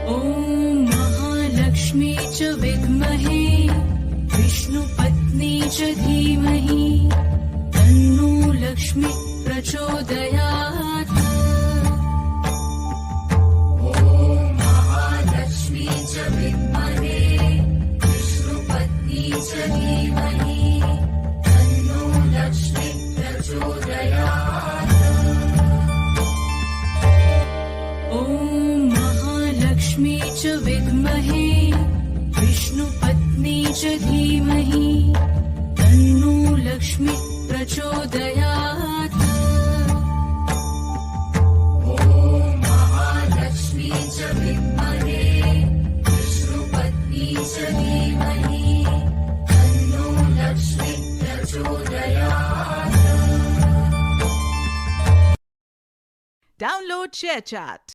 ॐ महालक्ष्मी च विद्महे विष्णुपत्नी च धीमहि तन्नो लक्ष्मी प्रचोदयात्। ॐ महालक्ष्मी च विद्महे विष्णुपत्नी च धीमहि तन्नो लक्ष्मी प्रचोदयात्। ॐ महालक्ष्मी च विद्महे विष्णुपत्नी च धीमहि तन्नो लक्ष्मी प्रचोदयात्। ॐ महालक्ष्मी च विद्महे विष्णुपत्नी च धीमहि तन्नो लक्ष्मी प्रचोदयात्। Download ShareChat.